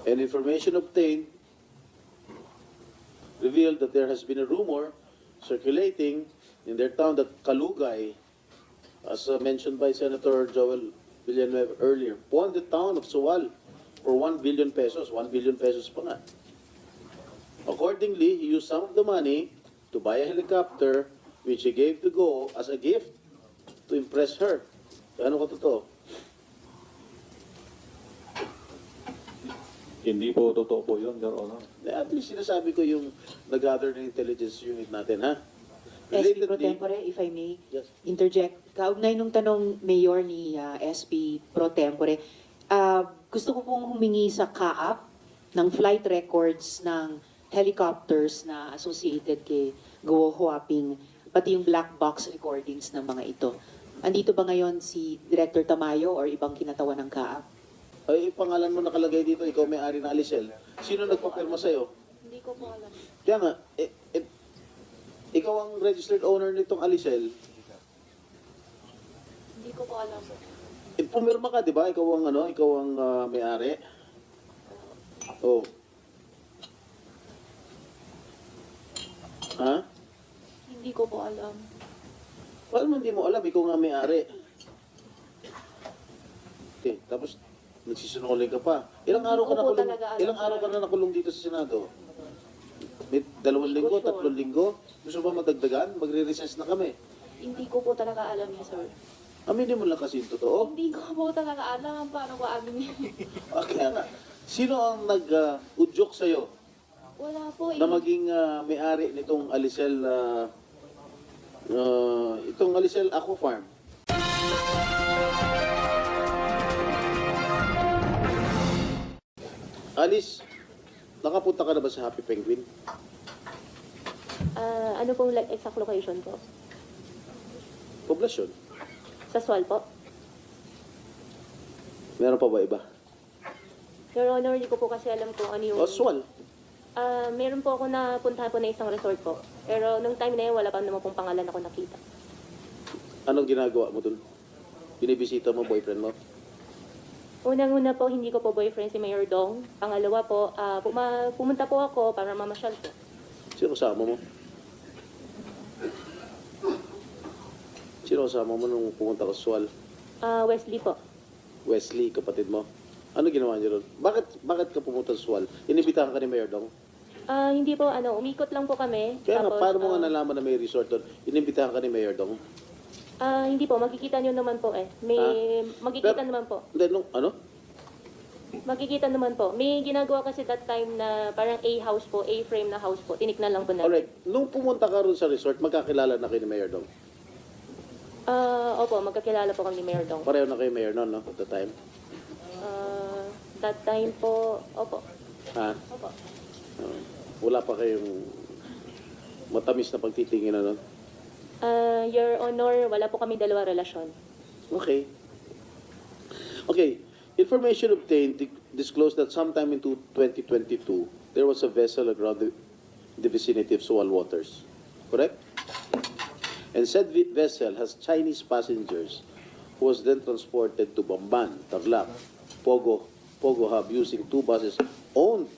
And information obtained revealed that there has been a rumor circulating in their town that Kalugay, as mentioned by Senator Joel Villanueva earlier, won the town of Suwal for 1 billion pesos. 1 billion pesos pa nga. Accordingly, he used some of the money to buy a helicopter which he gave to Go as a gift to impress her. Ano ko totoo? Hindi po totoo po yun, Your Honor. At least sinasabi ko yung nag-gather ng intelligence unit natin, ha? SP Pro Tempore, if I may Yes. interject. Kaugnay nung tanong Mayor ni SP Pro Tempore, gusto ko pong humingi sa CAAP ng flight records ng helicopters na associated kay Guo Huaping, pati yung black box recordings ng mga ito. Andito ba ngayon si Director Tamayo or ibang kinatawan ng CAAP? Ay, pangalan mo nakalagay dito, ikaw may-ari na Alicel. Sino nagpapirma sa'yo? Hindi ko po alam. Kaya nga, ikaw ang registered owner nitong Alicel. Hindi ko po alam. Pumirma ka, di ba? Ikaw ang may-ari. Oh. Ha? Hindi ko po alam. Paano hindi mo alam? Ikaw nga may-ari. Okay, tapos nagsisinungaling ka pa. Ilang araw ka Hindi ko po nakulong? talaga alam, Ilang araw ka na nakulong dito sa Senado? May 2 linggo, Sure. 3 linggo? Gusto ba madagdagan? Magre-recess na kami. Hindi ko po talaga alam yan, sir. Aminin mo lang kasi yung totoo. Hindi ko po talaga alam paano ko amin yan. Kaya nga, sino ang nag-udyok sa'yo Wala po eh. na maging may-ari nitong Alicel, itong Alicel Aqua Farm? Alice, nakapunta ka na ba sa Happy Penguin? Ano pong exact location po? Poblasyon. Sa Sual po? Meron pa ba iba? Your Honor, hindi ko po kasi alam kung ano yung... Oswal. Meron po ako napuntahan po na isang resort po. Pero nung time na yun, wala pa naman pong pangalan ako nakita. Anong ginagawa mo dun? Binibisita mo boyfriend mo? Unang-una po, hindi ko po boyfriend si Mayor Dong. Pangalawa po, pumunta po ako para mamasyal po. Sino kasama mo? Sino kasama mo nung pumunta ka sa Oswal? Wesley po. Wesley, kapatid mo. Ano ginawa niyo ron? Bakit ka pumunta sa Suwal? Inibitahan ka ni Mayor Dong? Hindi po, umikot lang po kami. Kaya nga, Tapos, paano mo nga nalaman na may resort doon? Inibitahan ka ni Mayor Dong? Hindi po, makikita nyo naman po eh. Magkikita Pero- naman po. Hindi, nung ano? Makikita naman po. May ginagawa kasi that time na parang A-house po, A-frame na house po. Tiniknan lang po namin. Alright, nung pumunta ka ron sa resort, magkakilala na kayo ni Mayor Dong? Opo, magkakilala po kami ni Mayor Dong. Pareho na kayo Mayor noon, no? At the time? That time po, opo. Ha? Opo. Wala pa kayong matamis na pagtitingin na nun? Your Honor, wala po kami dalawa relasyon. Okay. Okay. Information obtained disclosed that sometime in 2022, there was a vessel around the vicinity of Suwal waters. Correct? And said vessel has Chinese passengers who was then transported to Bamban, Tarlac, Pogo Hub using 2 buses owned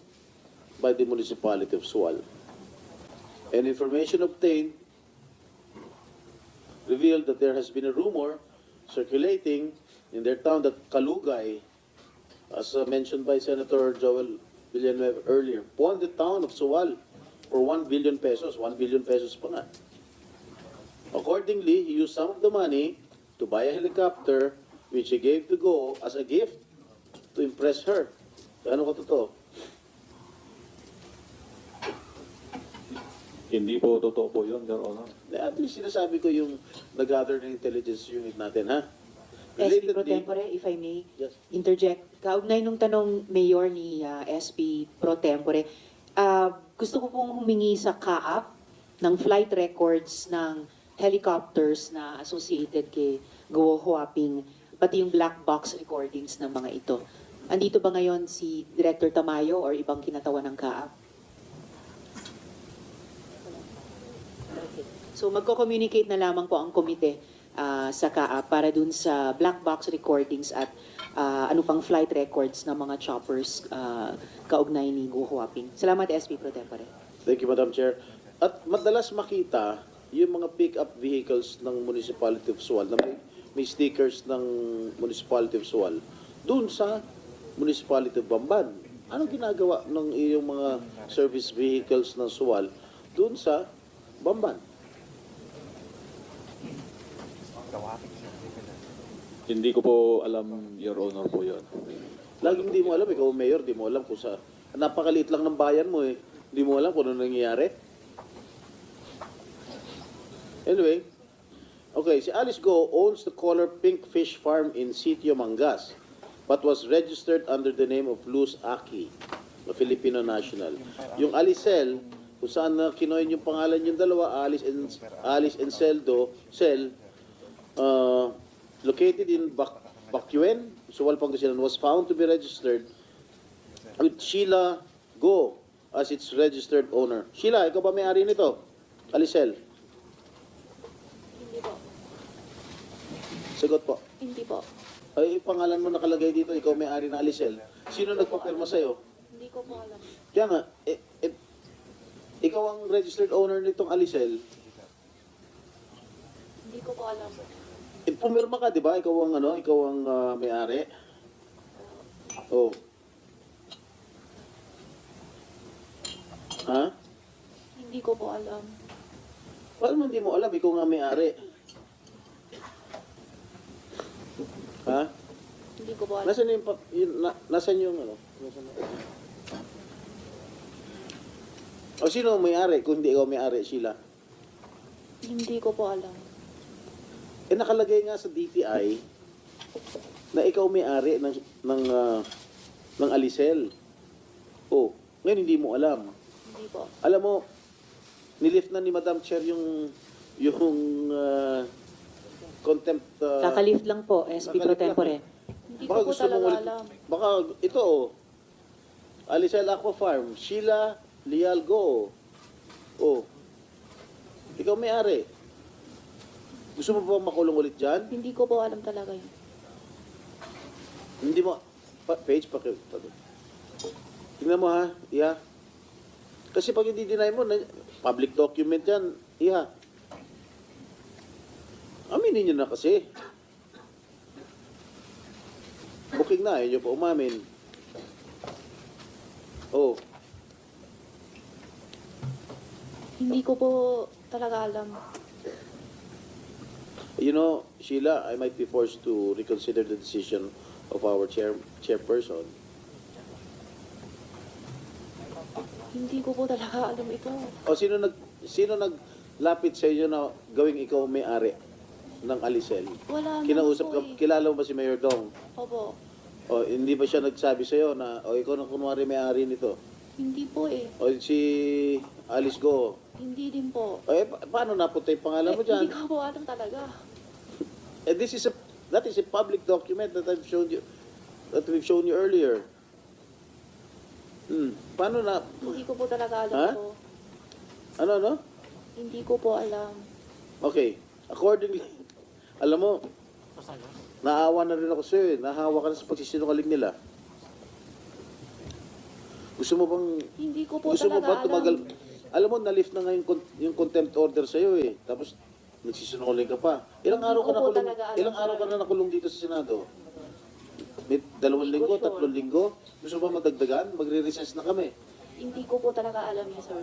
by the municipality of Suwal. And information obtained revealed that there has been a rumor circulating in their town that Kalugay, as mentioned by Senator Joel Villanueva earlier, won the town of Suwal for 1 billion pesos. 1 billion pesos pa nga. Accordingly, he used some of the money to buy a helicopter which he gave to Go as a gift to impress her. Ano ko totoo? Hindi po totoo po yun, Your Honor. At least sinasabi ko yung nag-gather ng intelligence unit natin, ha? SP Pro Tempore, if I may Yes. interject. Kaugnay nung tanong Mayor ni SP Pro Tempore, gusto ko pong humingi sa CAAP ng flight records ng helicopters na associated kay Guo Huaping, pati yung black box recordings ng mga ito. Andito ba ngayon si Director Tamayo or ibang kinatawan ng CAAP? Okay. So magko-communicate na lamang po ang komite sa CAAP para dun sa black box recordings at ano pang flight records ng mga choppers kaugnay ni Go Huaping. Salamat, SP Pro Tempore. Thank you, Madam Chair. At madalas makita yung mga pick-up vehicles ng Municipality of Sual na may stickers ng Municipality of Sual doon sa Municipality of Bamban. Anong ginagawa ng iyong mga service vehicles ng Sual doon sa Bamban? Hindi ko po alam, Your Honor po yun. Laging di mo alam, ikaw mayor, di mo alam kung sa... Napakaliit lang ng bayan mo eh. Di mo alam kung ano nangyayari. Anyway, okay, si Alice Go owns the color pink fish farm in Sitio Mangas, but was registered under the name of Luz Aki, a Filipino national. Yung Alicel, kung saan na kinoin yung pangalan yung dalawa, Alice and Cel, located in Bacuén, Sual, Pangasinan, was found to be registered with Sheila Go as its registered owner. Sheila, ikaw ba may-ari nito? Alicel? Hindi po. Sagot po. Hindi po. Ay, pangalan mo nakalagay dito, ikaw may-ari na Alicel. Sino nagpapirma sa'yo? Hindi ko po alam. Kaya nga, ikaw ang registered owner nitong Alicel. Hindi ko po alam. Pumirma ka, di ba? Ikaw ang may-ari. Oh. Ha? Hindi ko po alam. Paano mo hindi mo alam? Ikaw nga may-ari. Ha? Hindi ko po alam. Nasaan yung, nasaan yung O sino ang may-ari kung hindi ikaw may-ari, Sheila? Hindi ko po alam. Eh nakalagay nga sa DTI na ikaw may-ari ng Alicel. Oh, ngayon hindi mo alam. Hindi po. Alam mo, nilift na ni Madam Chair yung contempt. Kakalift lang po, SP Pro kakalift lang. Tempore. Hindi ko po talaga alam. Baka ito Alicel Aqua Farm, Sheila Lialgo. Oh. Ikaw may-ari. Gusto mo ba makulong ulit dyan? Hindi ko po alam talaga yun. Hindi mo, page, tingnan mo ha, Iha. Kasi pag hindi deny mo, public document yan, Iha. Aminin nyo na kasi. Booking na, yun pa umamin. Oh, Hindi ko po talaga alam. you know, Sheila, I might be forced to reconsider the decision of our chairperson. Hindi ko po talaga alam ito. O sino naglapit sa inyo na gawing ikaw may-ari ng Alicel? Wala Kinausap ka, naman po kilala mo ba si Mayor Dong? Opo. O hindi ba siya nagsabi sa iyo na ikaw na kunwari may-ari nito? Hindi po eh. O si Alice Go? Hindi din po. Paano napunta yung pangalan mo Hindi diyan? ko po alam talaga. That is a public document that we've shown you earlier. Paano na Hindi ko po talaga alam Ha? po. ano? Hindi ko po alam. Okay. Accordingly, alam mo, naawa na rin ako sa'yo eh. Nahawa ka na sa pagsisinungaling nila. Gusto mo bang Hindi ko po Gusto mo ba talaga tumagal? alam. Alam mo, na-lift na nga yung contempt order sa'yo eh. Tapos, nagsisinungaling ka pa. Ilang Hindi araw ko ka na po kulong, talaga alam, ilang araw ka sir. na nakulong dito sa Senado? May 2 linggo, sure. 3 linggo? Gusto mo madagdagan? Magre-recess na kami. Hindi ko po talaga alam yun, sir.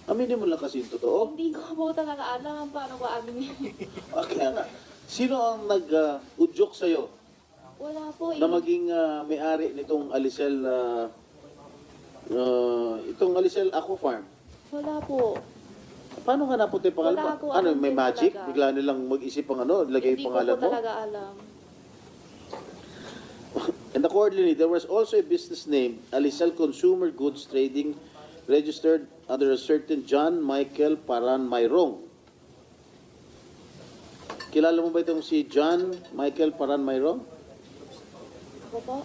Aminin mo lang kasi yung totoo. Hindi ko po talaga alam paano ba amin yun. Okay nga. Sino ang nag-udyok sa'yo Wala po eh. na maging may-ari nitong Alicel itong Alicel Aqua Farm? Wala po. Paano nga napunta yung pangalan Wala mo? ko Ano, alam may din magic? talaga. Bigla nilang mag-isip ang ilagay Hindi yung ko pangalan po mo? talaga alam. And accordingly, there was also a business named Alicel Consumer Goods Trading registered under a certain John Michael Paran Mayrong. Kilala mo ba itong si John Michael Paran Mayrong? Ako po?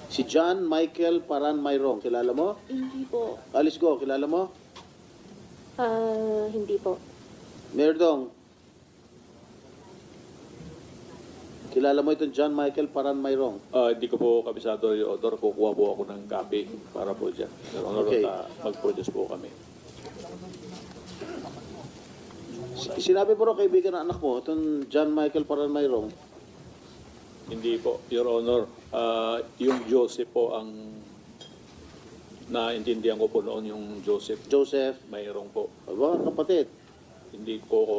Si John Michael Paran Mayrong, kilala mo? Hindi po. Alice Go, kilala mo? Hindi po. Mayor Dong, Kilala mo itong John Michael Paran Mayrong? Hindi ko po kabisado, Your Honor. Kukuha po ako ng copy para po dyan. Your Honor, Okay. mag-produce po kami. Sinabi mo rin kaibigan ng anak mo, itong John Michael Paran Mayrong. Hindi po, Your Honor. Yung Joseph po ang naintindihan ko po noon, yung Joseph Joseph, Mayroong po. aba, kapatid. Hindi po ako...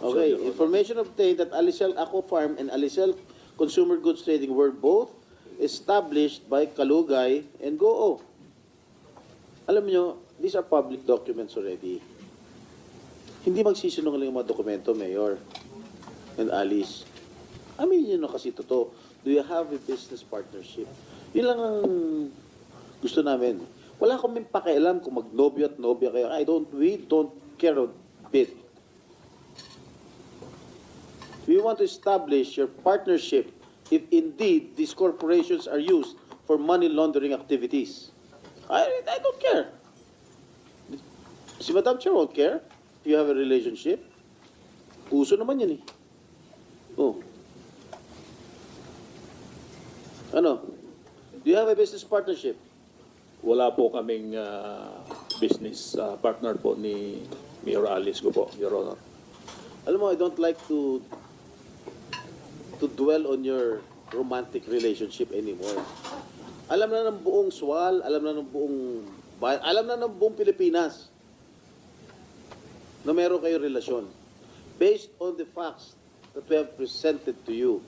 Okay, Your Honor. information obtained that Alicel Aqua Farm and Alicel Consumer Goods Trading were both established by Kalugay and Goo. Alam niyo, these are public documents already. Hindi magsisinungaling ang mga dokumento, Mayor and Alice. Aminin niyo na kasi totoo. Do you have a business partnership? Yun lang ang gusto namin. Wala kaming pakialam kung magnobyo at nobya kayo. We don't care a bit. We want to establish your partnership if indeed these corporations are used for money laundering activities. I don't care. Si Madam Chair won't care if you have a relationship. Uso naman yan eh. Oh. Ano? Do you have a business partnership? Wala po kaming business partner po ni Mayor Alice ko po, Your Honor. Alam mo, I don't like to dwell on your romantic relationship anymore. Alam na ng buong Sual, alam na ng buong alam na ng buong Pilipinas na meron kayo relasyon. Based on the facts that we have presented to you,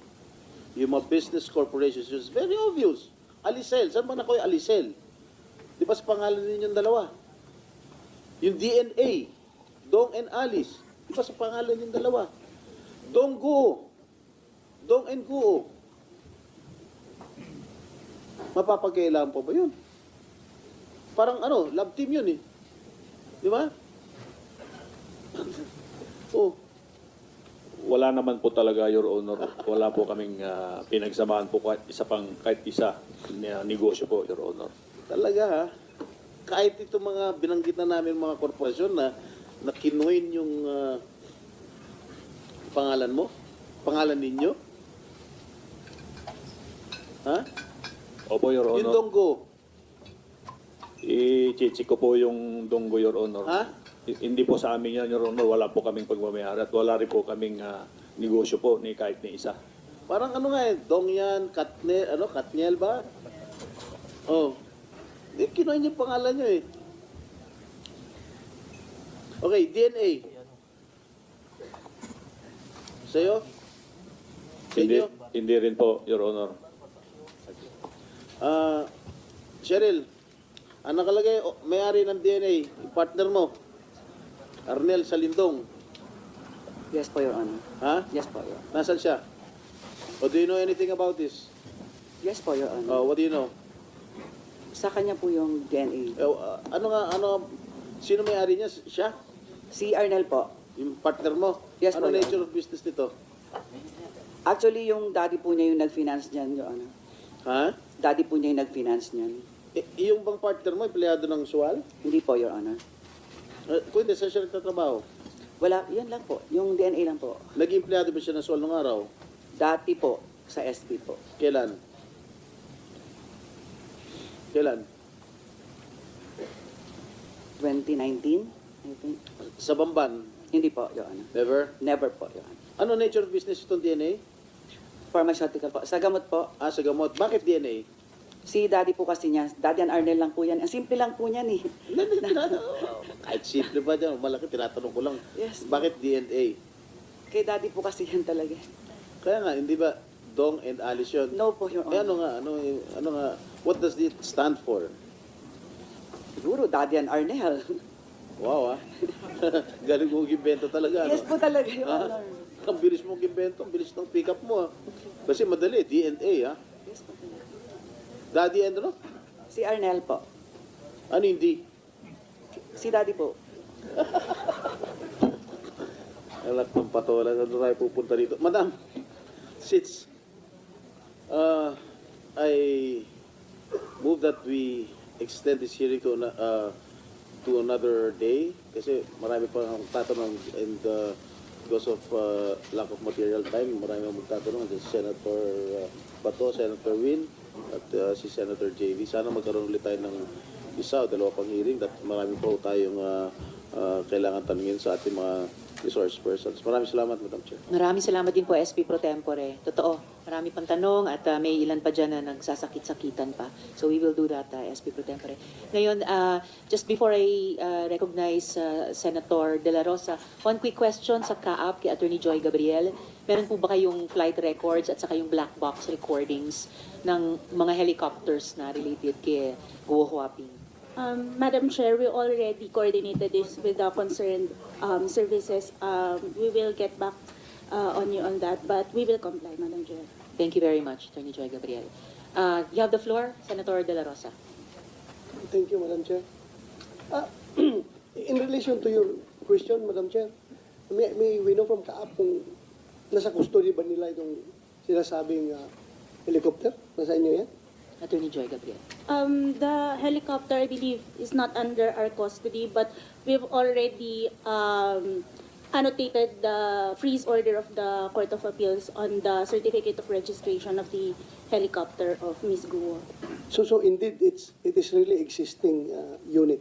yung mga business corporations, it's very obvious. Alicel, saan ba na kayo Alicel? Di ba sa pangalan ninyong dalawa? Yung DNA, Dong and Alice, di ba sa pangalan ninyong dalawa? Dong Guo, Dong and Guo. Mapapagkailangan pa ba yun? Parang love team yun eh. Di ba? Oh. Wala naman po talaga, Your Honor. Wala po kaming pinagsamahan po kahit isa na negosyo po, Your Honor. Talaga ha? Kahit itong mga binanggit na namin mga korporasyon na kinuin yung pangalan mo? Pangalan ninyo? Ha? Opo, Your Yung Honor. Donggo? I-check ko po yung Donggo, Your Honor. Ha? Hindi po sa amin yan, Your Honor. Wala po kaming pagmamayari at wala rin po kaming negosyo po ni kahit ni isa. Parang nga eh, Dong yan, Katniel ba? Oh. Di, kinuha niyo yung pangalan niyo eh. Okay, DNA. Sa'yo? Sa Hindi, inyo? hindi rin po, Your Honor. Cheryl, ang nakalagay, may-ari ng DNA, yung partner mo, Arnel Salindong. Yes po, Your Honor. Ha? Yes po, Your Honor. Nasaan siya? O do you know anything about this? Yes po, Your Honor. Oh, what do you know? Sa kanya po yung DNA. Sino may-ari niya? Siya? Si Arnel po. Yung partner mo? Yes, Ano po, Your nature of business nito? Actually, yung daddy po niya yung nag-finance niyan, Your Honor. Ha? Daddy po niya yung nag-finance niyan. Yung bang partner mo, empleyado ng Sual? Hindi po, Your Honor. Kung hindi, saan siya nagtatrabaho? Wala, yan lang po. Yung DNA lang po. Naging empleyado ba siya ng Sual nung araw? Dati po, sa SB po. Kailan? Kailan? 2019, I think. Sa Bamban? Hindi po, Your Honor. Never? Never po, Your Honor. Ano nature of business itong DNA? Pharmaceutical po. Sa gamot po, Sa gamot. Bakit DNA? si daddy po kasi niya, daddy and Arnel lang po yan. Ang simple lang po niyan eh. Kahit simple ba dyan, malaki, tinatanong ko lang. Yes. Bakit DNA? Kay daddy po kasi yan talaga. Kaya nga, hindi ba Dong and Alice yun? No po, Your Eh, Honor. ano nga, what does it stand for? Siguro, daddy and Arnel. Wow, galing mong gimbento talaga, Yes po talaga, Your Ah, Honor. ang bilis mong gimbento, ang bilis ng pick up mo, Kasi madali, DNA, Yes po talaga. Daddy and ano? Si Arnel po. Ano hindi? Si daddy po. Alak ng patola, ano tayo pupunta dito? Madam, since I move that we extend this hearing to another day, kasi marami pa akong tatanong and because of lack of material time, marami ang magtatanong. Si Senator Bato, Senator Win, at si Senator JV. Sana magkaroon ulit tayo ng isa o dalawa pang hearing at marami po tayong kailangan tanungin sa ating mga resource persons. Maraming salamat, Madam Chair. Maraming salamat din po, SP Pro Tempore. Totoo, marami pang tanong at may ilan pa dyan na nagsasakit-sakitan pa. So we will do that, SP Pro Tempore. Ngayon, just before I recognize Senator De La Rosa, one quick question sa CAAP kay Attorney Joy Gabriel. Meron po ba kayong flight records at saka yung black box recordings ng mga helicopters na related kay Guo Huaping? Madam Chair, we already coordinated this with the concerned services. We will get back on you on that, but we will comply, Madam Chair. Thank you very much, Attorney Joy Gabriel. You have the floor, Senator De La Rosa. Thank you, Madam Chair. In relation to your question, Madam Chair, may we know from Kaap kung nasa custody ba nila itong sinasabing helicopter? Nasa inyo yan? Attorney Joy Gabriel. The helicopter, I believe, is not under our custody, but we've already annotated the freeze order of the Court of Appeals on the certificate of registration of the helicopter of Ms. Guo. So indeed, it is really existing unit.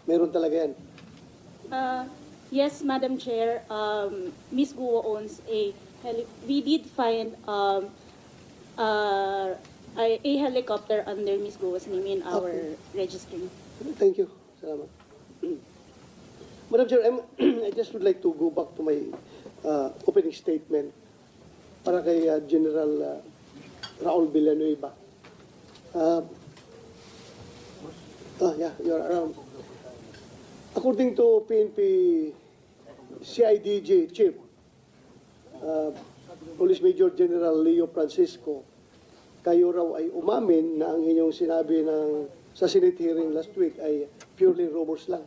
Meron talaga yan. Yes, Madam Chair, Ms. Guo owns we did find a helicopter under Ms. Guo's name in our registry. Thank you. Salamat. Madam Chair, I just would like to go back to my opening statement para kay General Raul Villanueva. Yeah, you're around. According to PNP CIDG Chief, Police Major General Leo Francisco, kayo raw ay umamin na ang inyong sinabi sa Senate hearing last week ay purely rumors lang.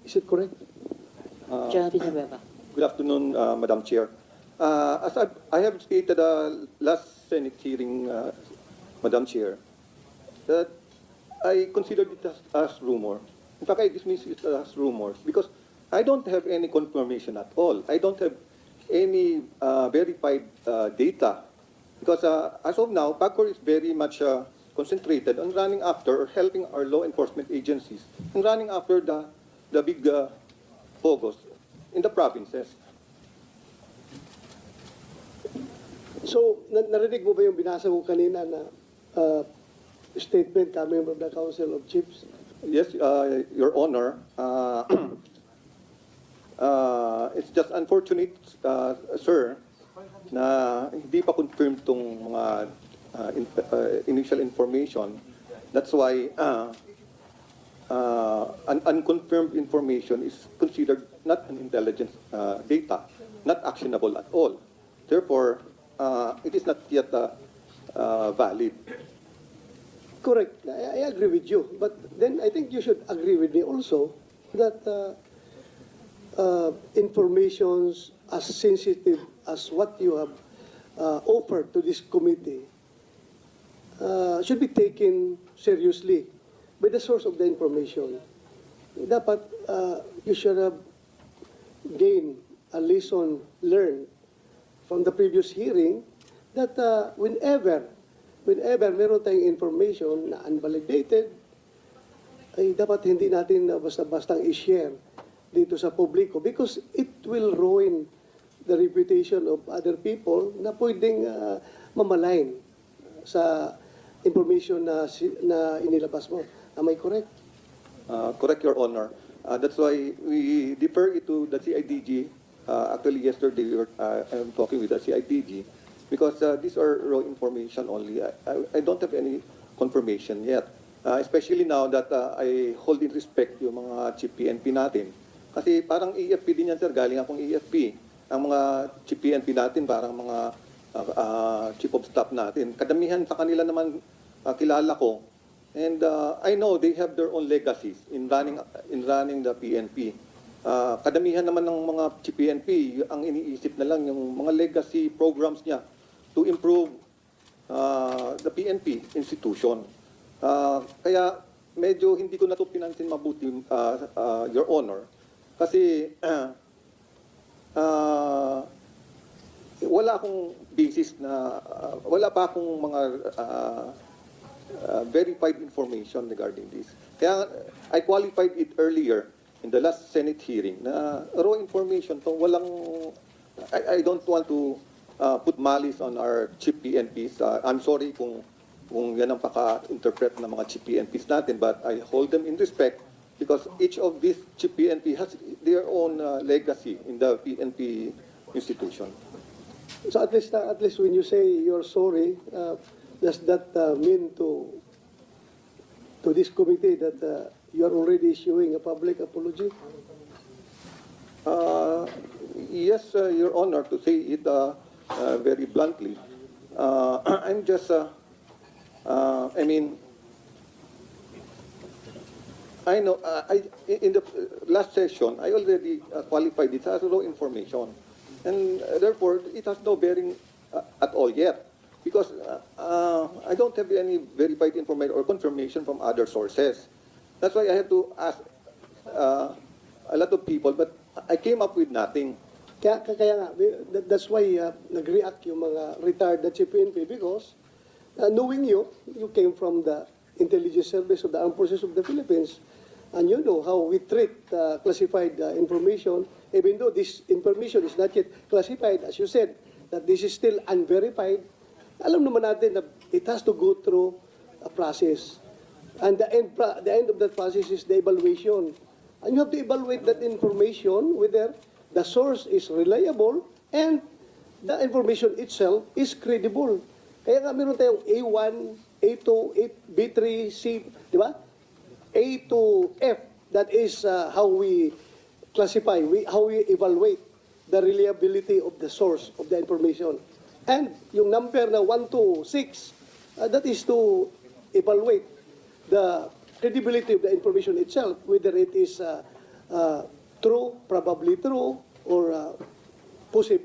Is it correct? General Villanueva. Good afternoon, Madam Chair. As I have stated last Senate hearing, Madam Chair, that I considered it as rumor. In fact, I dismiss it as rumors because I don't have any confirmation at all. I don't have any verified data because as of now, PAGCOR is very much concentrated on running after or helping our law enforcement agencies and running after the big focus in the provinces. So, narinig mo ba yung binasa ko kanina na statement coming from the Council of Chiefs? Yes, Your Honor. It's just unfortunate, sir, na hindi pa confirmed tong mga initial information. That's why an unconfirmed information is considered not an intelligence data, not actionable at all. Therefore, it is not yet valid. Correct. I agree with you. But then I think you should agree with me also that informations as sensitive as what you have offered to this committee should be taken seriously by the source of the information. Dapat you should have gained a lesson learned from the previous hearing that whenever meron tayong information na unvalidated, ay dapat hindi natin basta-bastang i-share dito sa publiko because it will ruin the reputation of other people na pwedeng mamalain sa information na inilabas mo. Am I correct? Correct, Your Honor. That's why we defer it to the CIDG. Actually, yesterday I'm talking with the CIDG because these are raw information only. I don't have any confirmation yet. Especially now that I hold in respect yung mga chief PNP natin. Kasi parang EFP din yan, sir. Galing akong EFP. Ang mga chief PNP natin, parang mga chief of staff natin. Kadamihan sa kanila naman kilala ko. And I know they have their own legacies in running the PNP. Kadamihan naman ng mga chief PNP, ang iniisip na lang yung mga legacy programs niya to improve the PNP institution. Kaya medyo hindi ko na ito pinansin mabuti, Your Honor. Kasi wala akong basis na, wala pa akong mga verified information regarding this. Kaya I qualified it earlier in the last Senate hearing na raw information to, walang, I don't want to put malice on our chief PNPs. I'm sorry kung yan ang paka-interpret ng mga chief PNPs natin, but I hold them in respect because each of these chief PNP has their own legacy in the PNP institution. So at least when you say you're sorry, does that mean to this committee that you are already issuing a public apology? Yes, Your Honor, to say it very bluntly, I'm just, I mean, I know, in the last session, I already qualified it as raw information. And therefore, it has no bearing at all yet. Because I don't have any verified information or confirmation from other sources. That's why I have to ask a lot of people, but I came up with nothing. Kaya nga, that's why nag-react yung mga retired na chief PNP because knowing you came from the intelligence service of the armed forces of the Philippines, and you know how we treat classified information, even though this information is not yet classified, as you said, that this is still unverified. Alam naman natin that it has to go through a process. And the end of that process is the evaluation. And you have to evaluate that information whether the source is reliable and the information itself is credible. Kaya nga meron tayong A1, A2, B3, C, di ba? A to F, that is how we classify, how we evaluate the reliability of the source of the information. And yung number na 1 to 6, that is to evaluate the credibility of the information itself, whether it is true, probably true, or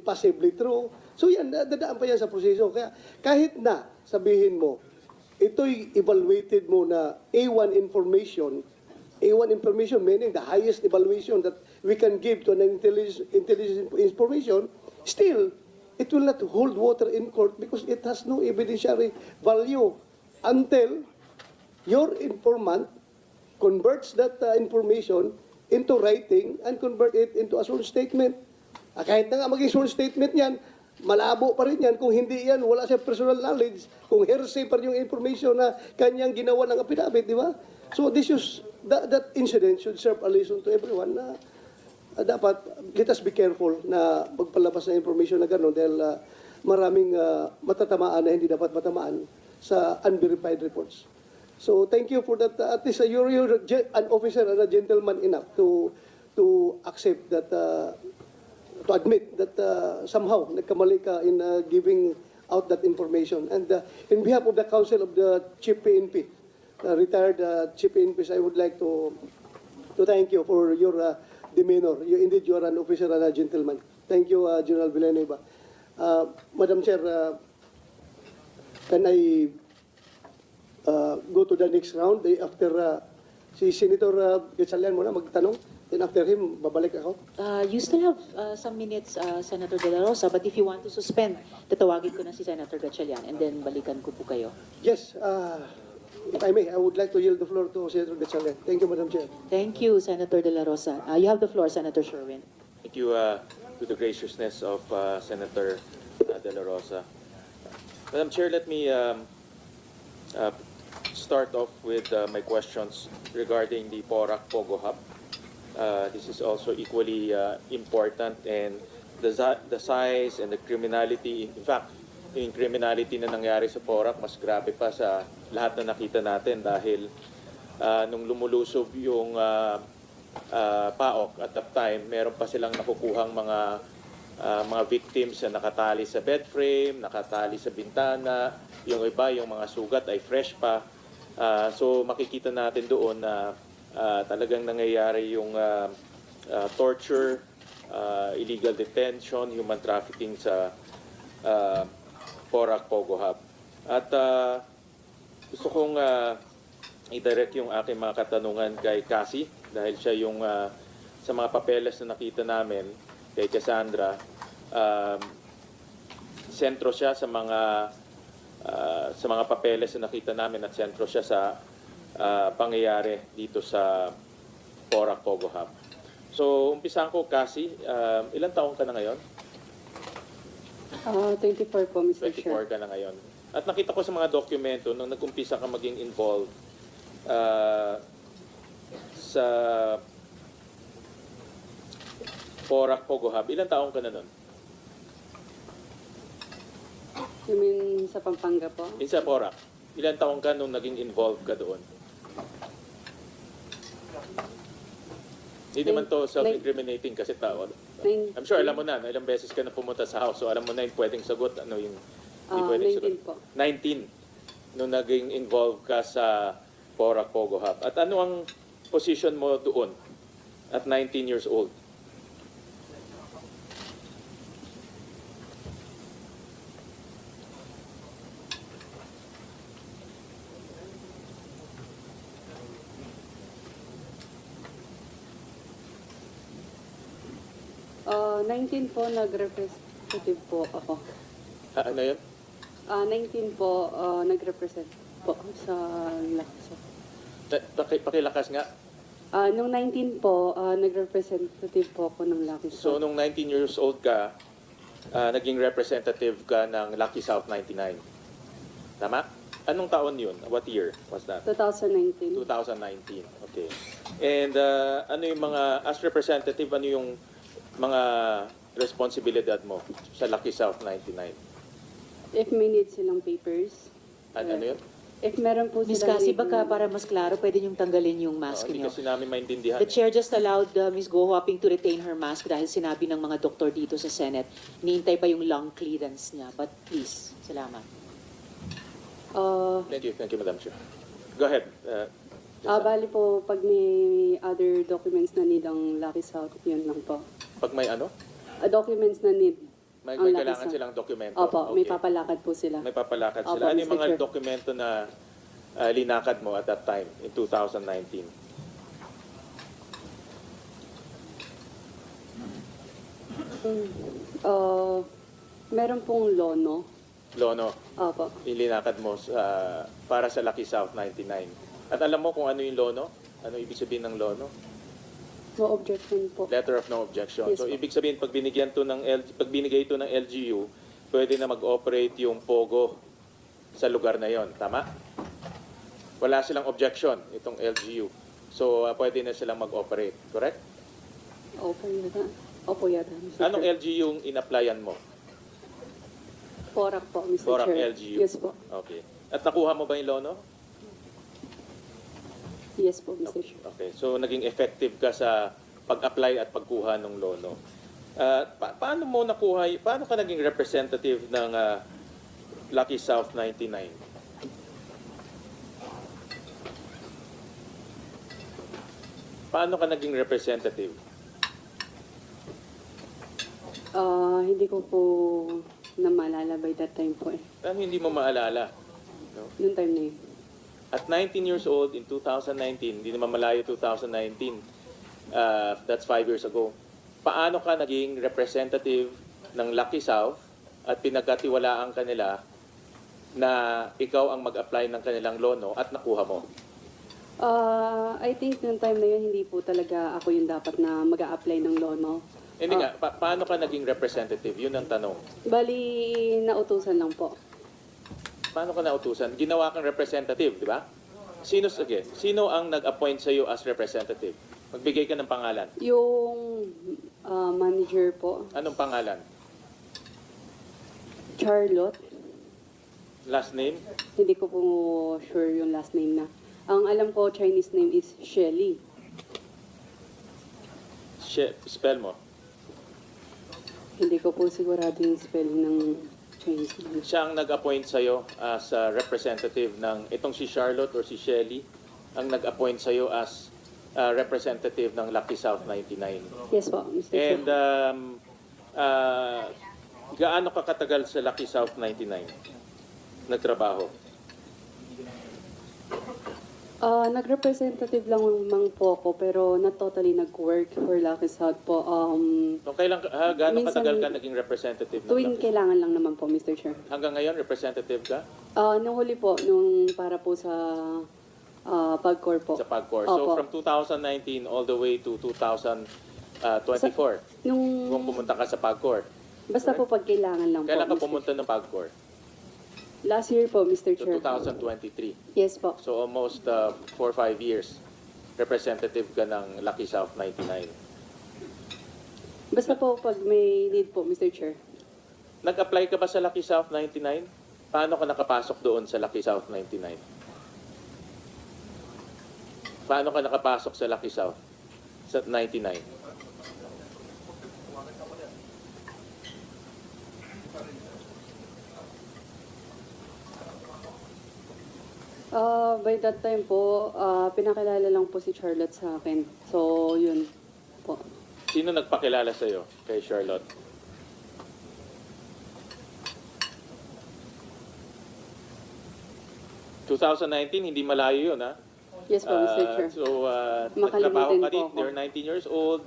possibly true. So yan, dadaan pa yan sa proseso. Kaya kahit na sabihin mo, ito'y evaluated mo na A1 information meaning the highest evaluation that we can give to an intelligence information, still, it will not hold water in court because it has no evidentiary value until your informant converts that information into writing and convert it into a sworn statement. Kahit na nga maging sworn statement yan, malabo pa rin yan kung hindi yan, wala siya personal knowledge, kung hearsay pa rin yung information na kanyang ginawa ng affidavit, di ba? So this is, that incident should serve a lesson to everyone na dapat, let us be careful na magpalabas ng information na gano'n dahil maraming matatamaan na hindi dapat matamaan sa unverified reports. So thank you for that. At least you're an officer and a gentleman enough to accept that, to admit that somehow nagkamali ka in giving out that information. And in behalf of the Council of the Chief PNP, retired Chief PNPs, I would like to thank you for your demeanor. Indeed, you are an officer and a gentleman. Thank you, General Villanueva. Madam Chair, can I go to the next round? After si Senator Gatchalian muna magtanong, then after him, babalik ako. You still have some minutes, Senator De La Rosa, but if you want to suspend, tatawagin ko na si Senator Gatchalian and then balikan ko po kayo. Yes, if I may, I would like to yield the floor to Senator Gatchalian. Thank you, Madam Chair. Thank you, Senator De La Rosa. You have the floor, Senator Sherwin. Thank you to the graciousness of Senator De La Rosa. Madam Chair, let me start off with my questions regarding the PORAC Pogo Hub. This is also equally important, and the size and the criminality, in fact, yung criminality na nangyari sa PORAC mas grabe pa sa lahat na nakita natin dahil nung lumulusob yung PAOK at that time, meron pa silang nakukuhang mga victims na nakatali sa bed frame, nakatali sa bintana, yung iba, yung mga sugat ay fresh pa. So makikita natin doon na talagang nangyayari yung torture, illegal detention, human trafficking sa PORAC Pogo Hub. At gusto kong i-direct yung aking mga katanungan kay Cassie dahil siya yung sa mga papeles na nakita namin, kay Cassandra, sentro siya sa mga papeles na nakita namin at sentro siya sa pangyayari dito sa Porac Pogo Hub. So, umpisahan ko, Cassie, ilang taong ka na ngayon? 24 po, Mr. 24 Chair. ka na ngayon. At nakita ko sa mga dokumento, nung nag-umpisa ka maging involved sa Porac Pogo Hub, ilang taong ka na nun? You mean sa Pampanga po? Sa Porac, ilang taong ka nung naging involved ka doon? Hindi naman to self-incriminating kasi tao. I'm sure alam mo na, ilang beses ka na pumunta sa house, so alam mo na yung pwedeng sagot, ano yung hindi pwedeng 19 sagot. po. 19 nung naging involved ka sa Porac Pogo Hub. At ano ang position mo doon at 19 years old? Ah, 19 po, nag-representative po ako. Ano yun? 19 po, nag-represent po sa Laksa. Pakilakas nga. Nung 19 po, nag-representative po ako ng Lucky So, South. nung 19 years old ka, naging representative ka ng Lucky South 99. Tama? Anong taon yun? What year was that? 2019. 2019. Okay. And ano yung mga, as representative, ano yung mga responsibilidad mo sa Lucky South 99? If may need silang papers. Ano yun? If meron po Ms. silang Cassie, need- baka para mas klaro, pwede niyong tanggalin yung mask Hindi niyo. kasi namin maintindihan. The chair just allowed Ms. Go Huaping to retain her mask dahil sinabi ng mga doktor dito sa Senate. Iniintay pa yung lung clearance niya. But please, salamat. Thank you, Madam Chair. Go ahead. Bali po, pag may other documents na need ang Lucky South, yun lang po. Pag may ano? Documents na need. May ang Lucky kailangan South. silang dokumento. Opo, may Okay. papalakad po sila. May papalakad Opo, sila. Ano yung Mr. mga Chair. dokumento na linakad mo at that time, in 2019? Meron pong lono. Lono, Opo. ilinakad mo para sa Lucky South 99. At alam mo kung ano yung lono? Ano ibig sabihin ng lono? No objection po. Letter of no objection. Yes, So po. ibig sabihin pag pag binigay ito ng LGU, pwede na mag-operate yung POGO sa lugar na yon, tama? Wala silang objection itong LGU. So pwede na silang mag-operate, correct? Opo yata. Opo yata, Mr. Anong Chair. LGU yung in-applyan mo? Porac po, Mr. Porac Chair. LGU. Yes po. Okay. At nakuha mo ba yung lono? Yes po, Mr. Chair. Okay. So naging effective ka sa pag-apply at pagkuha ng lono. Paano mo nakuha, paano ka naging representative ng Lucky South 99? Paano ka naging representative? Hindi ko po na maalala by that time po eh. Paano hindi mo maalala? No? Noong time na yun. At 19 years old in 2019, hindi naman malayo 2019, that's 5 years ago, paano ka naging representative ng Lucky South at pinagkatiwalaan ka nila na ikaw ang mag-apply ng kanilang lono at nakuha mo? I think noong time na yun, hindi po talaga ako yung dapat na mag-a-apply ng lono. Hindi nga, paano ka naging representative? Yun ang tanong. Bali, nautusan lang po. Paano ka nautusan? Ginawa kang representative, di ba? Sino ang nag-appoint sa iyo as representative? Magbigay ka ng pangalan. Yung manager po, Anong pangalan? Charlotte. Last name? Hindi ko po sure yung last name na. Ang alam ko, Chinese name is Shelly. Spell mo. Hindi ko po sigurado yung spelling ng Chinese name. Siya ang nag-appoint sa'yo as representative ng, itong si Charlotte or si Shelly, ang nag-appoint sa'yo as representative ng Lucky South 99. Yes po, Mr. And Chair. gaano ka katagal sa Lucky South 99 nagtrabaho? Nag-representative lang mang po ako, pero not totally nag-work for Lucky South po. So, gaano Minsan- katagal ka naging representative ng Tuwing Lucky South? kailangan lang naman po, Mr. Chair. Hanggang ngayon, representative ka Nung huli po, nung para po sa PAGCOR po. sa PAGCOR. So, Opo. from 2019 all the way to 2024, Nung, kung pumunta ka sa PAGCOR. basta po pag kailangan lang Kailan ka po. Mr. pumunta ng PAGCOR? Last year po, Mr. So, Chair. 2023. Yes po. So, almost 4 or 5 years, representative ka ng Lucky South 99. Basta po pag may need po, Mr. Chair. Nag-apply ka ba sa Lucky South 99? Paano ka nakapasok doon sa Lucky South 99? Paano ka nakapasok sa Lucky South sa 99? By that time po, pinakilala lang po si Charlotte sa akin. So, yun po. Sino nagpakilala sa'yo kay Charlotte? ...2019, hindi malayo yun, ha? Yes po, Mr. Chair. So, Makalimutin nagtrabaho ka po din, ako. you're 19 years old.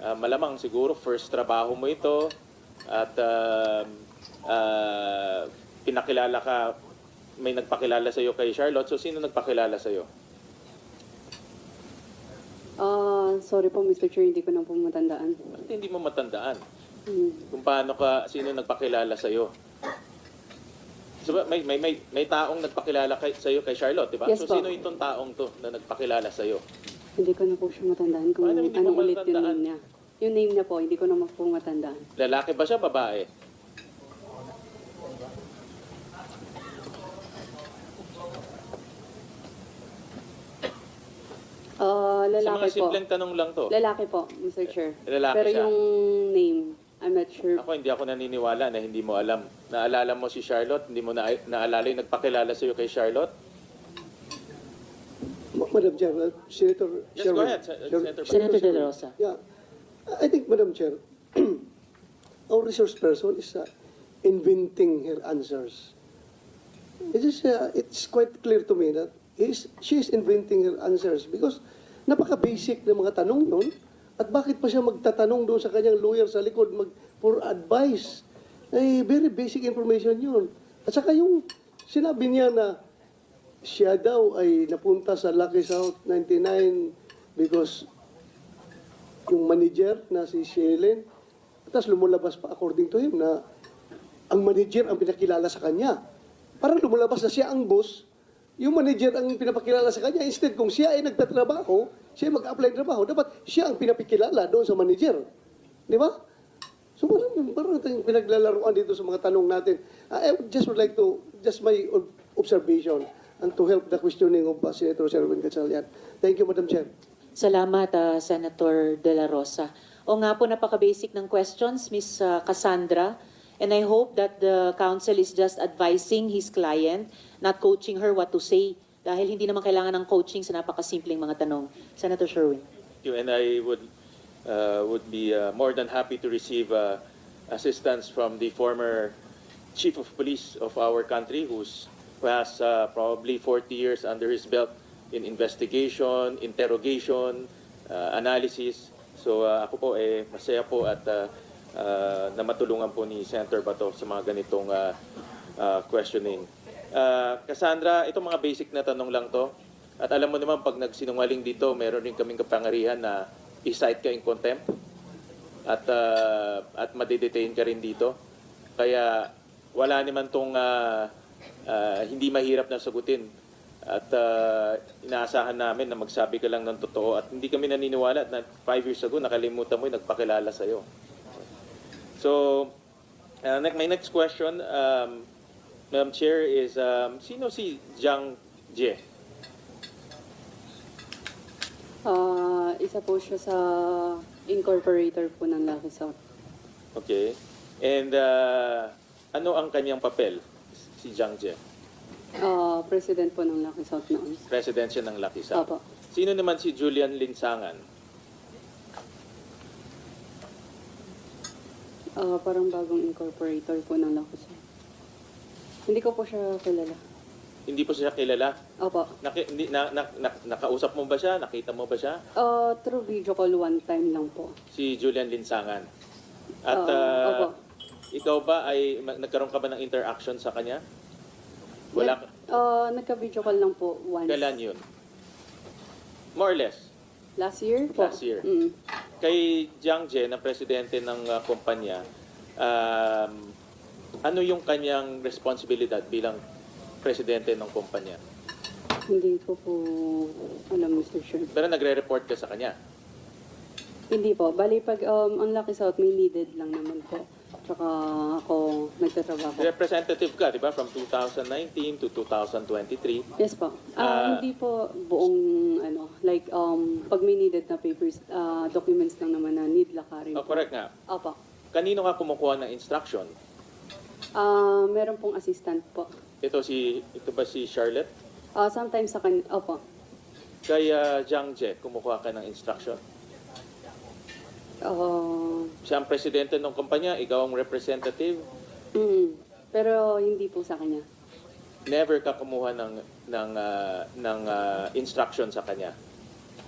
Malamang siguro, first trabaho mo ito. At pinakilala ka, may nagpakilala sa'yo kay Charlotte. So, sino nagpakilala sa'yo? Sorry po, Mr. Chair, hindi ko na po matandaan. Bakit hindi mo matandaan? Hmm. Kung paano sino nagpakilala sa'yo? So, may taong nagpakilala sa'yo kay Charlotte, di ba? Yes So, po. sino itong taong to na nagpakilala sa'yo? Hindi ko na po siya matandaan kung Paano hindi mo anong ulit yung matandaan? name niya. Yung name niya po, hindi ko na po matandaan. Lalaki ba siya, babae? Sa Lalaki mga po. simpleng tanong lang to. Lalaki po, Mr. Chair. Lalaki Pero siya. yung name, I'm not sure. Hindi ako naniniwala na hindi mo alam. Naalala mo si Charlotte, hindi mo naalala yung nagpakilala sa'yo kay Charlotte? Madam Chair, Senator Yes, go Sherwin. ahead, Senator Senator De Sherwin. La Rosa. Yeah. I think, Madam Chair, our resource person is inventing her answers. It's quite clear to me that she is inventing her answers because napaka-basic ng mga tanong yun. At bakit pa siya magtatanong doon sa kanyang lawyer sa likod for advice? Ay, very basic information yun. At saka yung sinabi niya na siya daw ay napunta sa Lucky South 99 because yung manager na si Shelen, tapos lumulabas pa according to him na ang manager ang pinakilala sa kanya. Parang lumulabas na siya ang boss, yung manager ang pinapakilala sa kanya. Instead, kung siya ay nagtatrabaho, siya mag-apply ng trabaho, dapat siya ang pinapakilala doon sa manager. Di ba? So parang tayong pinaglalaroan dito sa mga tanong natin. I would like to, just my observation, and to help the questioning of Senator Sherwin Gatchalian. Thank you, Madam Chair. Salamat, Senator De La Rosa. O nga po, napaka-basic ng questions, Ms. Cassandra. And I hope that the counsel is just advising his client, not coaching her what to say. Dahil hindi naman kailangan ng coaching sa napakasimpleng mga tanong. Senator Sherwin. Thank you, and I would be more than happy to receive assistance from the former chief of police of our country who has probably 40 years under his belt in investigation, interrogation, analysis. So ako po masaya po at na matulungan po ni Senator Bato sa mga ganitong questioning. Cassandra, itong mga basic na tanong lang to. At alam mo naman, pag nagsinungaling dito, meron rin kaming kapangyarihan na i-cite ka in contempt at madidetain ka rin dito. Kaya wala naman tong hindi mahirap na sagutin. At inaasahan namin na magsabi ka lang ng totoo. At hindi kami naniniwala na 5 years ago, nakalimutan mo yung nagpakilala sa'yo. So, my next question, Madam Chair, is sino si Zhang Jie? Isa po siya sa incorporator po ng Lucky South. Okay. And ano ang kanyang papel, si Zhang Jie? President po ng Lucky South noon. President siya ng Lucky South. Opo. Sino naman si Julian Linsangan? Parang bagong incorporator po ng Lucky South. Hindi ko po siya kilala. Hindi po siya kilala. Opo. Nakausap mo ba siya? Nakita mo ba siya? Through video call one time lang po. Si Julian Linsangan. At Opo. ikaw ba ay nagkaroon ka ba ng interaction sa kanya? Wala. Nagka-video call lang po once. Kailan yun? More or less. Last year po. Last year. Mm. Kay Jiang Jie, na presidente ng kumpanya, ano yung kanyang responsibilidad bilang presidente ng kumpanya? Hindi ko po alam, Mr. Chair. Pero nagre-report ka sa kanya. Hindi po. Bali, pag ang Lucky South, may needed lang naman po. Tsaka ako nagtatrabaho. Representative ka, di ba? From 2019 to 2023. Yes po. Hindi po buong, like, pag may needed na papers, documents lang naman na need lakarin Oh, po. correct nga. Opo. Kanino ka kumukuha ng instruction? Meron pong assistant po. Ito ba si Charlotte? Sometimes sa kanya, opo. Kay Jiang Jie, kumukuha ka ng instruction? Siya ang presidente ng kumpanya, ikaw ang representative. Pero hindi po sa kanya. Never ka kumuha ng instruction sa kanya.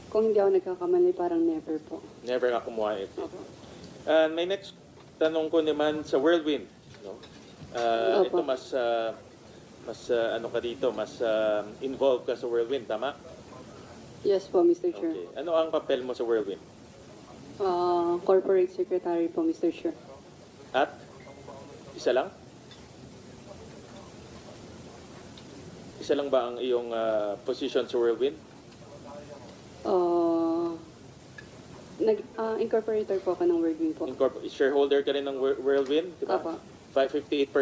Kung hindi ako nagkakamali, parang never po. Never ka kumuha ito. My next tanong ko naman sa Whirlwind. No? Ito Opo. mas ano ka dito, mas involved ka sa Whirlwind, tama? Yes po, Mr. Chair. Okay. Ano ang papel mo sa Whirlwind? Corporate Secretary po, Mr. Chair. At isa lang? Isa lang ba ang iyong position sa Whirlwind? Incorporator po ako ng Whirlwind po. Shareholder ka rin ng Whirlwind, di ba? Opo. 58%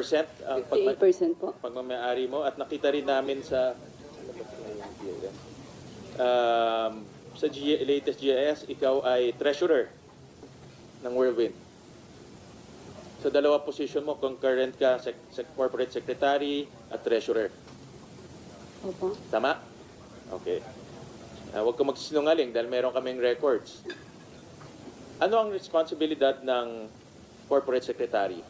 ang 58% po. pagmamayari mo. At nakita rin namin sa latest GIS, ikaw ay treasurer ng Whirlwind. Sa dalawa position mo, concurrent ka, corporate secretary at treasurer. Opo. Tama? Okay. Huwag ka magsinungaling dahil meron kaming records. Ano ang responsibilidad ng corporate secretary?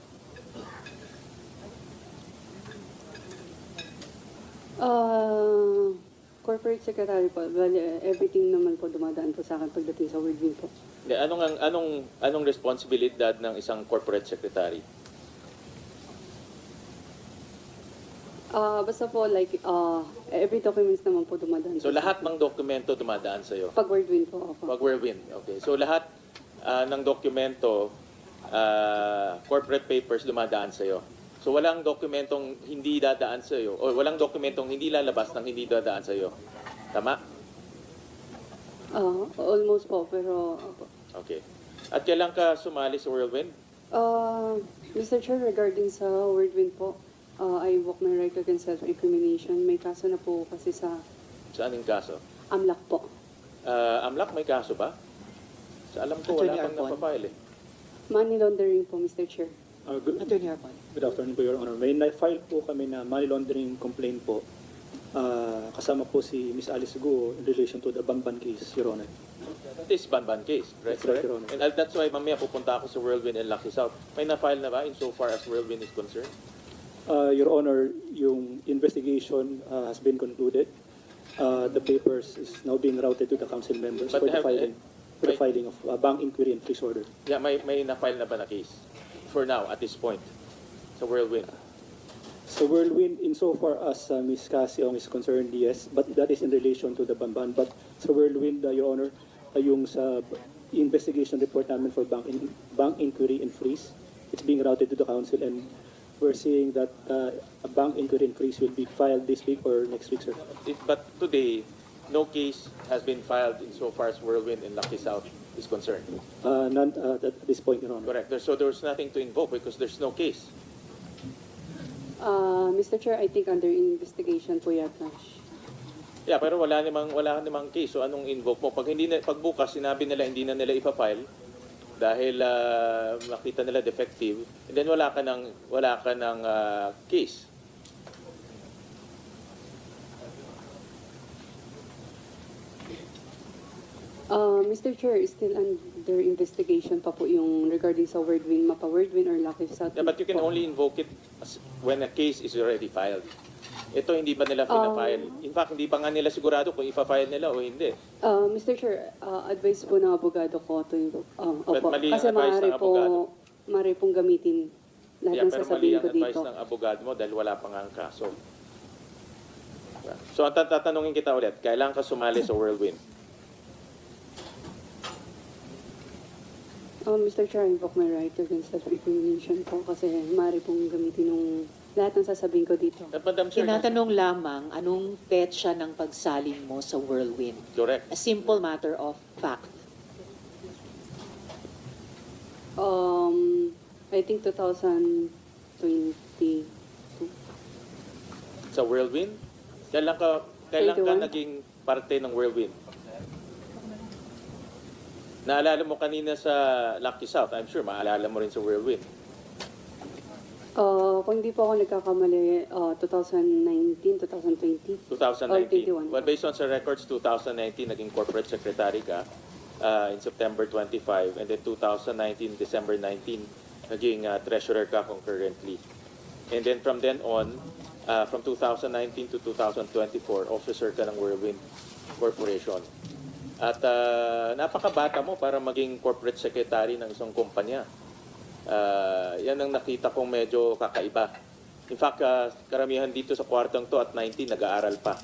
Corporate Secretary po. Bali, everything naman po dumadaan po sa akin pagdating sa Whirlwind po. Hindi, anong responsibilidad ng isang corporate secretary? Basta po, like, every documents naman po dumadaan. So po sa lahat akin. ng dokumento dumadaan sa iyo. Pag Whirlwind po, opo. Pag Whirlwind. Okay. So lahat ng dokumento, corporate papers dumadaan sa iyo. So walang dokumentong hindi dadaan sa iyo o walang dokumentong hindi lalabas ng hindi dadaan sa iyo. Tama? Almost po, pero opo. Okay. At kailan ka sumali sa Whirlwind? Mr. Chair, regarding sa Whirlwind po, I invoke my right against self-incrimination. May kaso na po kasi sa Saan yung kaso? AMLAC po. AMLAC may kaso ba? Sa alam ko wala Attorney pang Arpon. napapile eh. Money laundering po, Mr. Chair. Attorney Arpon. Good afternoon po, Your Honor. May na-file po kami na money laundering complaint po. Kasama po si Ms. Alice Guo in relation to the Banban case, Your Honor. This Banban case, right? That's right, Your Honor. And that's why mamaya pupunta ako sa Whirlwind and Lucky South. May na-file na ba insofar as Whirlwind is concerned? Your Honor, yung investigation has been concluded. The papers is now being routed to the council members But for the have- filing of bank inquiry and freeze order. Yeah, may na-file na ba na case? For now, at this point, sa Whirlwind. So Whirlwind, insofar as Ms. Casiong is concerned, yes, but that is in relation to the Banban. But sa Whirlwind, Your Honor, yung sa investigation report namin for bank inquiry and freeze, it's being routed to the council, and we're seeing that a bank inquiry and freeze will be filed this week or next week, sir. But today, no case has been filed insofar as Whirlwind and Lucky South is concerned. None at this point, Your Honor. Correct. So there's nothing to invoke because there's no case. Mr. Chair, I think under investigation po yata. Yeah, pero wala namang case. So anong invoke mo? Pag bukas sinabi nila hindi na nila ipa-file dahil makita nila defective, and then wala ka ng case. Mr. Chair, still under investigation pa po yung regarding sa Whirlwind or Lucky South. Yeah, but you can po. only invoke it when a case is already filed. Ito hindi ba nila pinafile? In fact, hindi pa nga nila sigurado kung ipa-file nila o hindi. Mr. Chair, advice po ng abogado ko to But opo. mali ang Kasi advice ng abogado. maaari pong gamitin lahat Yeah, ng pero mali sasabihin ang ko advice dito. ng abogado mo dahil wala pa nga ang kaso. So, ang tatanungin kita ulit, kailan ka sumali sa Whirlwind? Mr. Chair, I invoke my right against self-incrimination po kasi maaari pong gamitin ng lahat ng sasabihin ko dito. At Madam Chair, Tinatanong lamang, anong petsa ng pagsaling mo sa Whirlwind? correct. A simple matter of fact. I think 2022. Sa Whirlwind? Kailan ka 21. naging parte ng Whirlwind? Naalala mo kanina sa Lucky South, I'm sure maalala mo rin sa Whirlwind. Kung hindi po ako nagkakamali, 2019, 2020. 2019. 21. Well, based on sa records, 2019, naging corporate secretary ka in September 25. And then 2019, December 19, naging treasurer ka concurrently. And then from then on, from 2019 to 2024, officer ka ng Whirlwind Corporation. At napakabata mo para maging corporate secretary ng isang kumpanya. Yan ang nakita kong medyo kakaiba. In fact, karamihan dito sa kwartong to at 19, nag-aaral pa.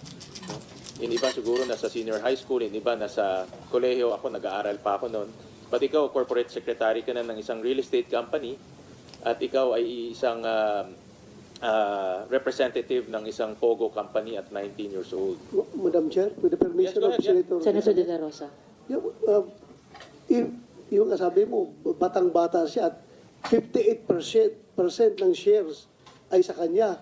Yung iba siguro nasa senior high school, yung iba nasa kolehiyo, ako nag-aaral pa ako noon. But ikaw, corporate secretary ka na ng isang real estate company at ikaw ay isang representative ng isang Pogo company at 19 years old. Madam Chair, with the permission Yes, go of ahead, yeah. Senator De La Rosa. Yung kasabi mo, batang-bata siya at 58% ng shares ay sa kanya.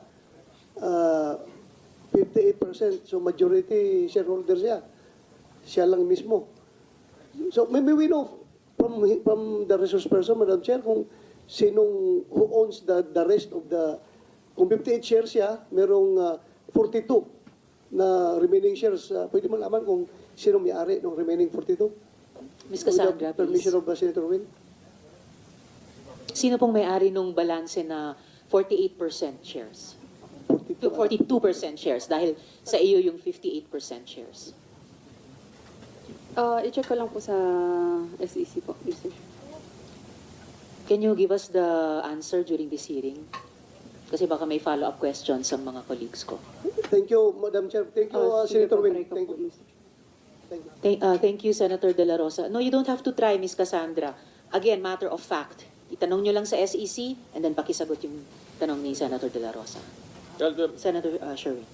58%, so majority shareholder siya. Siya lang mismo. So maybe we know from the resource person, Madam Chair, kung who owns the rest of the, kung 58 shares siya, merong 42 na remaining shares. Pwede mo laman kung sino may-ari ng remaining 42? Ms. Cassandra, With the permission please. of Senator Win? Sino pong may-ari nung balanse na 48% shares? 42. 42% shares dahil sa iyo yung 58% shares. I-check ko lang po sa SEC po, Mr. Chair. Can you give us the answer during this hearing? Kasi baka may follow-up questions sa mga colleagues ko. Thank you, Madam Chair. Thank you, Sige Senator po, Win. correct ko Thank po, you. Mr. Chair. Thank you. Thank you, Senator De La Rosa. No, you don't have to try, Ms. Cassandra. Again, matter of fact. Itanong nyo lang sa SEC and then pakisagot yung tanong ni Senator De La Rosa. Well, Senator Sherwin.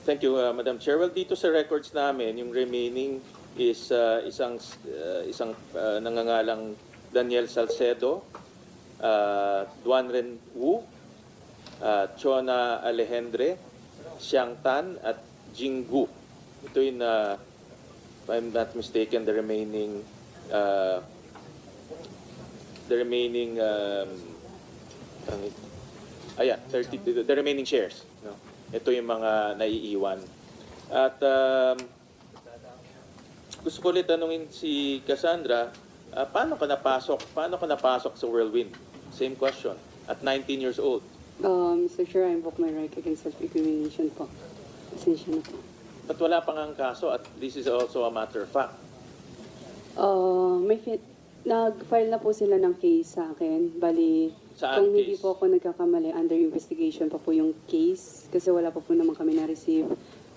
thank you, Madam Chair. Well, dito sa records namin, yung remaining is isang nangangalang Daniel Salcedo, Duan Ren Wu, Chona Alejandre, Xiang Tan, at Jing Gu. Ito yung, if I'm not mistaken, the remaining the remaining shares. No? Ito yung mga naiiwan. At gusto ko ulit tanungin si Cassandra, paano ka napasok sa Whirlwind? Same question. At 19 years old. Mr. Chair, I invoke my right against self-incrimination po. Pasensya na po. But wala pang ang kaso at this is also a matter of fact. Nag-file na po sila ng case sa akin. Bali, Saan kung hindi case? po ako nagkakamali, under investigation pa po yung case. Kasi wala pa po naman kami na-receive.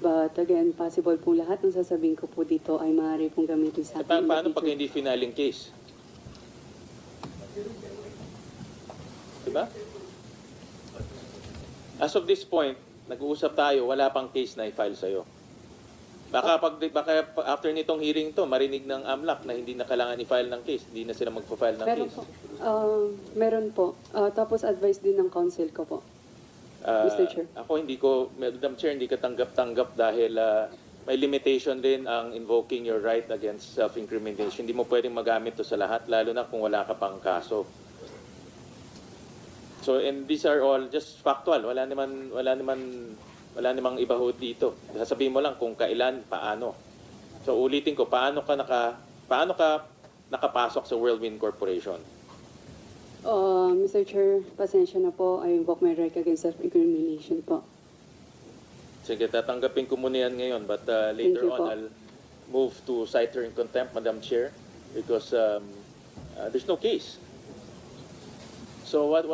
But again, possible po lahat ng sasabihin ko po dito ay maaari pong gamitin sa akin. in the Paano pag future. hindi finaling case? Diba? As of this point, nag-uusap tayo, wala pang case na i-file sa'yo. Baka after nitong hearing to, marinig ng AMLAC na hindi na kailangan i-file ng case, hindi na sila magpa-file ng Meron case. po. Meron po. Tapos advice din ng counsel ko po. Mr. Chair. Ako Madam Chair, hindi ka tanggap-tanggap dahil may limitation din ang invoking your right against self-incrimination. Hindi mo pwedeng magamit to sa lahat, lalo na kung wala ka pang kaso. So, and these are all just factual. Wala namang iba ho dito. Sasabihin mo lang kung kailan, paano. So, ulitin ko, paano ka nakapasok sa Whirlwind Corporation? Mr. Chair, pasensya na po. I invoke my right against self-incrimination po. Sige, tatanggapin ko muna yan ngayon. But later you on, po. I'll move to cite her in contempt, Madam Chair, because there's no case. So ano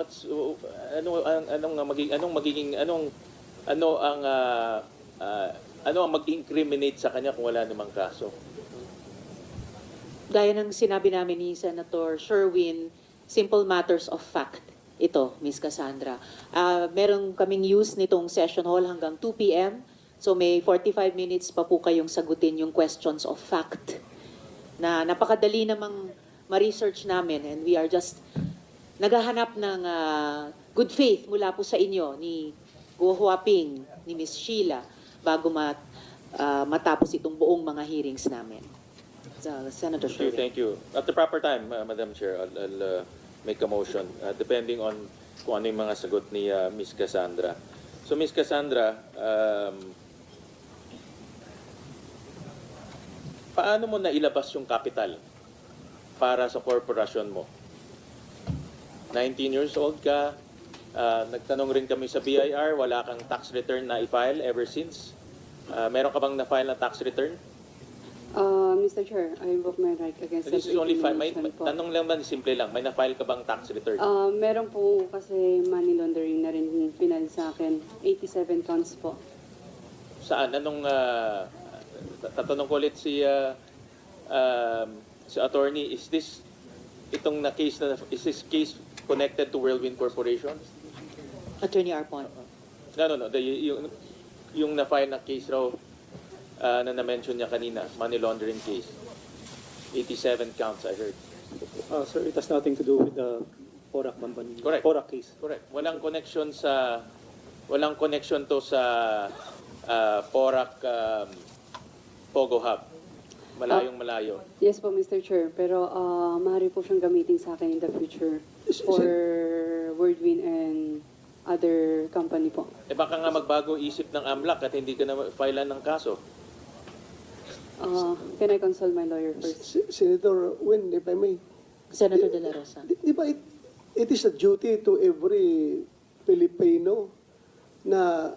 ang mag-incriminate sa kanya kung wala namang kaso? Gaya ng sinabi namin ni Senator Sherwin, simple matters of fact. Ito, Ms. Cassandra. Meron kaming use nitong session hall hanggang 2 p.m. So may 45 minutes pa po kayong sagutin yung questions of fact na napakadali namang ma-research namin, and we are just naghahanap ng good faith mula po sa inyo ni Go Huaping, ni Ms. Sheila bago matapos itong buong mga hearings namin. Senator Sherwin. Thank you. At the proper time, Madam Chair, I'll make a motion depending on kung ano yung mga sagot ni Ms. Cassandra. So Ms. Cassandra, paano mo nailabas yung capital para sa korporasyon mo? 19 years old ka, nagtanong rin kami sa BIR, wala kang tax return na i-file ever since. Meron ka bang na-file na tax return? Mr. Chair, I invoke my right against This is only self-incrimination po. tanong lang man, simple lang. May na-file ka bang tax return? Meron po kasi money laundering na rin final sa akin. 87 counts po. Saan? Anong, tatanong ko ulit si attorney, is this case connected to Whirlwind Corporation? Attorney Arpon. No. Yung na-file na case raw na na-mention niya kanina, money laundering case. 87 counts, I heard. Sir, it has nothing to do with the Porac Bamban. Correct. Porac case. Correct. Walang connection to sa Porac Pogo Hub. Malayo. Yes po, Mr. Chair. Pero maaari po siyang gamitin sa akin in the future for Wordwin and other company po. Baka nga magbago isip ng AMLAC at hindi ka na filean ng kaso. Can I consult my lawyer first? Senator Win, if I may. Senator De La Rosa. Di ba it is a duty to every Filipino na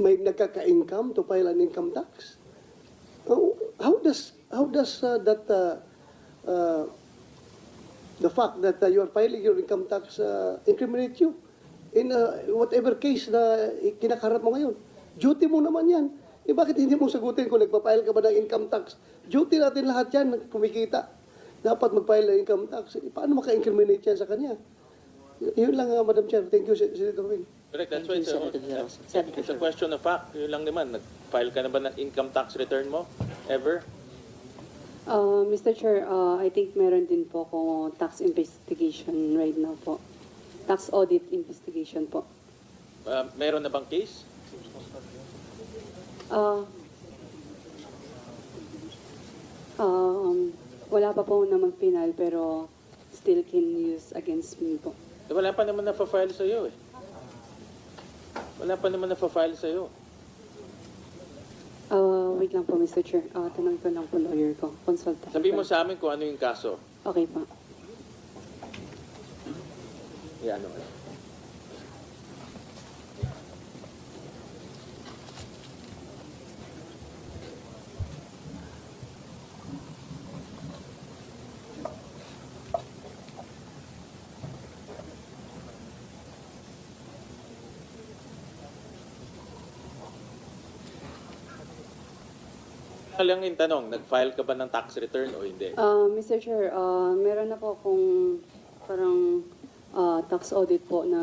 may nagkaka-income to file an income tax? How does that the fact that you are filing your income tax incriminate you in whatever case na kinakaharap mo ngayon? Duty mo naman yan. Bakit hindi mo sagutin kung nagpa-file ka ba ng income tax? Duty natin lahat yan, kumikita. Dapat mag-file ng income tax. Paano maka-incriminate yan sa kanya? Yun lang, Madam Chair. Thank you, Senator Wing. Correct. That's Thank why you, Senator De La Rosa. Senator it's a Sherwin. question of fact. Yun lang naman. Nag-file ka na ba ng income tax return mo? Ever? Mr. Chair, I think meron din po ako tax investigation right now po. Tax audit investigation po. Meron na bang case? Wala pa po namang final pero still can use against me po. Wala pa naman na-file sa'yo eh. Wala pa naman na-file sa'yo. Wait lang po, Mr. Chair. Tanong ko lang po lawyer ko. Consult. Sabihin mo sa amin kung ano yung kaso. Okay po. Yan, ano. Lang yung tanong, nag-file ka ba ng tax return o hindi? Mr. Chair, meron na po akong parang tax audit po na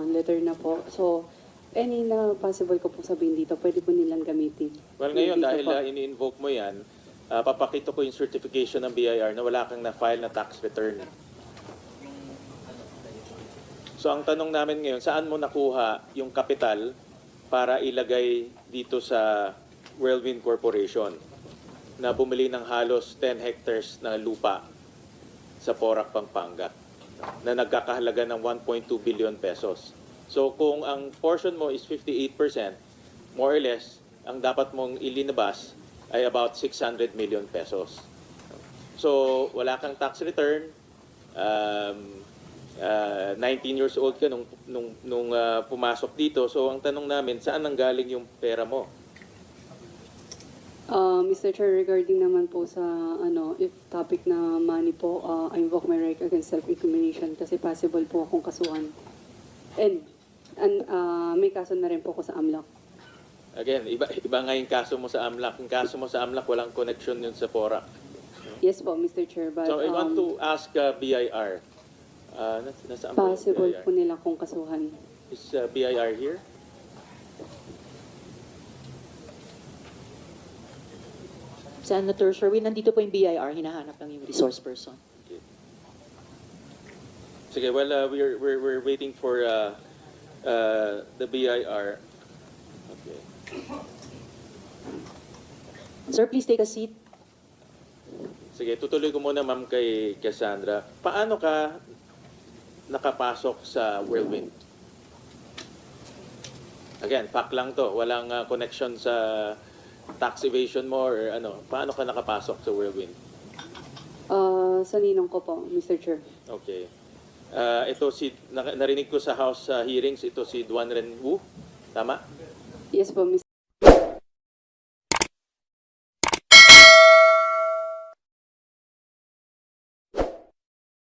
letter na po. So, any na possible ko po sabihin dito, pwede po nilang gamitin. Well, ngayon, Dito dahil po. ini-invoke mo yan, papakita ko yung certification ng BIR na wala kang na-file na tax return. So, ang tanong namin ngayon, saan mo nakuha yung kapital para ilagay dito sa Whirlwind Corporation na bumili ng halos 10 hectares na lupa sa Porac, Pampanga na nagkakahalaga ng 1.2 billion pesos. So kung ang portion mo is 58%, more or less, ang dapat mong ilinabas ay about 600 million pesos. So wala kang tax return, 19 years old ka nung pumasok dito. So ang tanong namin, saan nanggaling yung pera mo? Mr. Chair, regarding naman po sa if topic na money po, I invoke my right against self-incrimination kasi possible po akong kasuhan. And may kaso na rin po ako sa AMLAC. Again, iba nga yung kaso mo sa AMLAC. Yung kaso mo sa AMLAC, walang connection yun sa PORAC. Yes po, Mr. Chair, but So I want to ask BIR. Nasaan ba yung possible BIR? po nila kung kasuhan. Is BIR here? Senator Sherwin, nandito po yung BIR, hinahanap lang yung resource person. Sige, well, we're waiting for the BIR. Okay. Sir, please take a seat. Sige, tutuloy ko muna, ma'am, kay Cassandra. Paano ka nakapasok sa Whirlwind? Again, fact lang to. Walang connection sa tax evasion mo or ano. Paano ka nakapasok sa Whirlwind? Sa ninong ko po, Mr. Chair. Okay. Ito narinig ko sa House hearings, ito si Duan Ren Wu. Tama? Yes po, Mr.